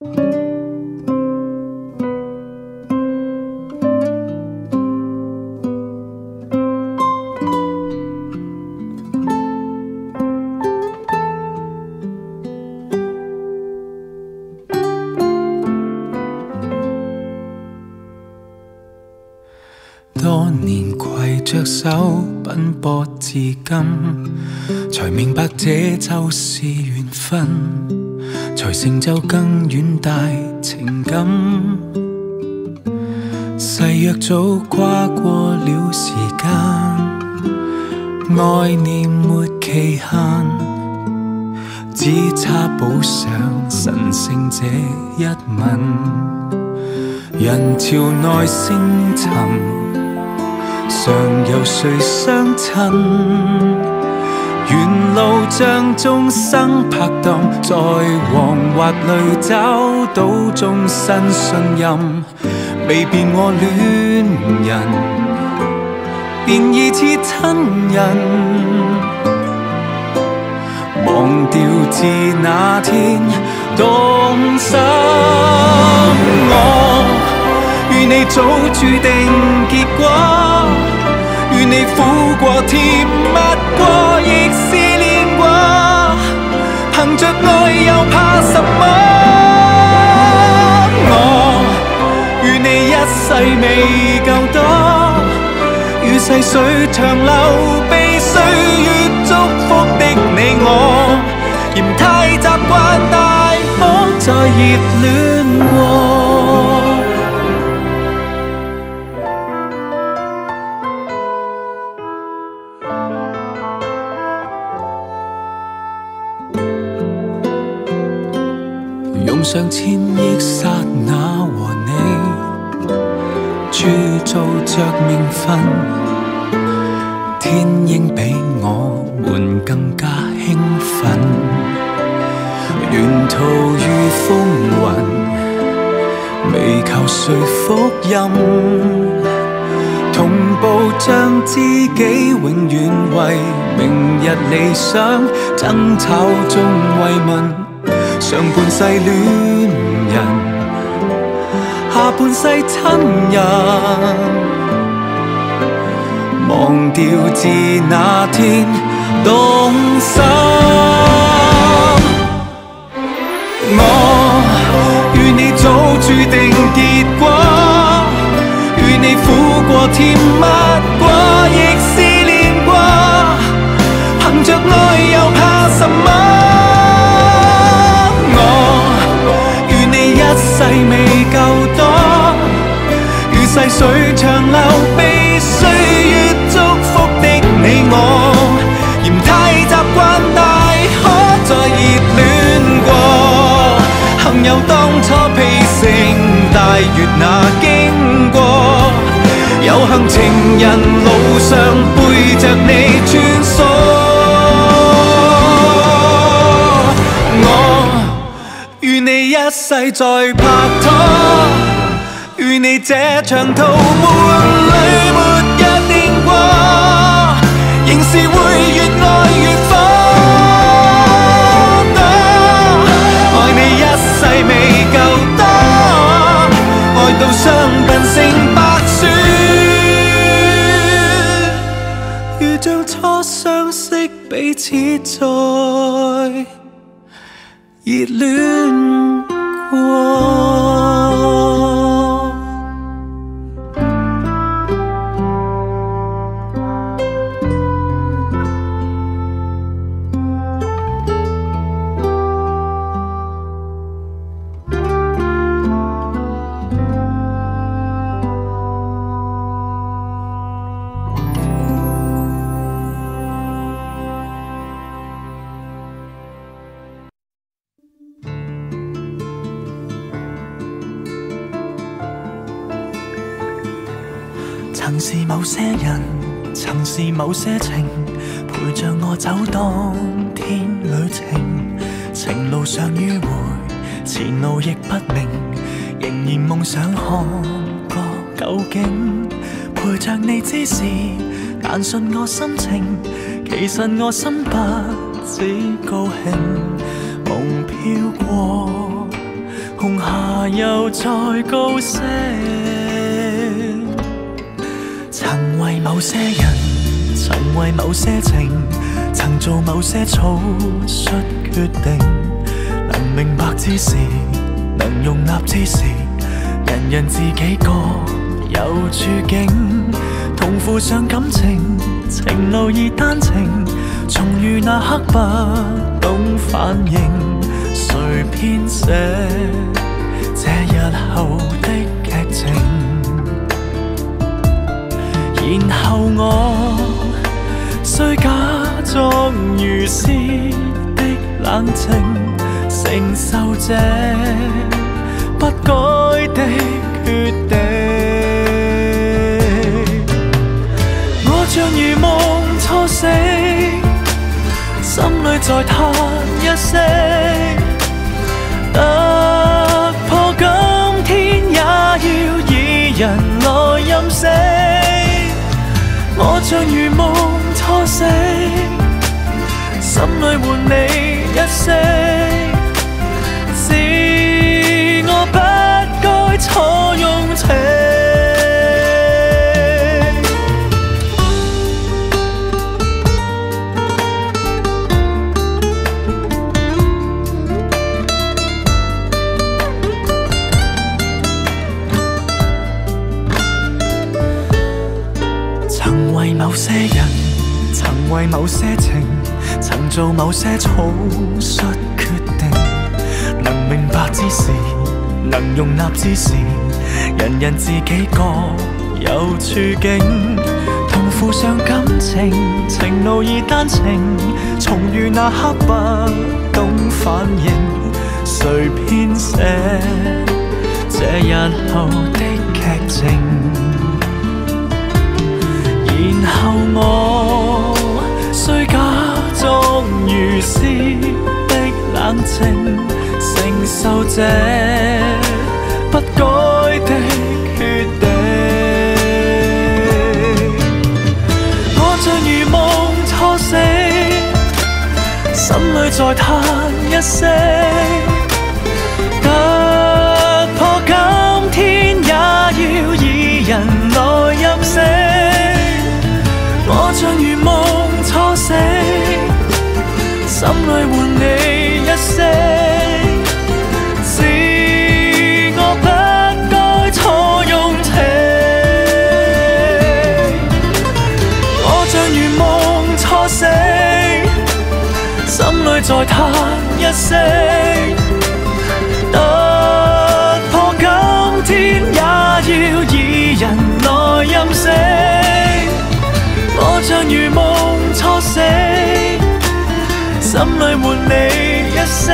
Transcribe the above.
多年攜着手奔波至今，才明白這就是緣分，才成就更遠大情感。誓約早跨過了時間，愛念沒期限，只差補上神聖這一吻。人潮內星沉，尚有誰相襯？沿路像終生拍檔，在黃或淚找到終身信任。未變我戀人，便已似親人。忘掉自那天動心，我與你早注定結果，與你苦過甜蜜過，亦試煉過，憑着愛又怕什麼？我與你一世未夠多，與細水長流被歲月祝福的你我，嫌太習慣大可再熱戀過。用上千億剎那和你鑄造着名分，天應比我們更加興奮。沿途遇風雲，未求誰福音，同步將知己永遠為明日理想爭吵中慰問。上半世戀人，下半世親人，忘掉自那天動心。我與你早注定結果，與你苦過甜蜜過，亦試煉過，憑着愛又怕什麼？一世未夠多，與細水長流被歲月祝福的你我，嫌太習慣大可再熱戀過。幸有當初披星戴月那經過，有幸情人路上背着你穿梭。一世再拍拖，與你這長途伴侶沒約定過，仍是會越愛越火多。愛你一世未夠多，愛到傷鬢成白雪，如像初相識彼此再熱戀過。曾是某些人，曾是某些情，陪着我走當天旅程。情路上迂迴，前路亦不明，仍然夢想看個究竟。陪着你之時，但信我心情，其實我心不止高興。夢飄過，空話又再高聲。曾為某些人，曾為某些情，曾做某些草率決定。能明白之時，能容納之時，人人自己各有處境。同負上感情，情路已單程，重遇那刻不懂反應。誰編寫這日後的劇情？然後我需假裝如斯的冷靜，承受這不該的決定。我像如夢初醒，心裏在嘆一聲，突破今天也要以人來任性。我像如夢初醒，心裏換你一聲，是我不該錯用情。曾為某些人，曾為某些情，曾做某些草率決定。能明白之時，能容納之時，人人自己各有處境。同負上感情，情路已單程，重遇那刻不懂反應。誰編寫這日後的劇情？然後我需假裝如斯的冷靜，承受這不該的決定。我像如夢初醒，心裏在嘆一聲，突破今天也要以人來任性。我像如夢初醒，心裏換你一聲，是我不該錯用情。我像如夢初醒，心裏在嘆一聲，突破今天也要以人來任性。我像如夢初醒，心裏換你一聲。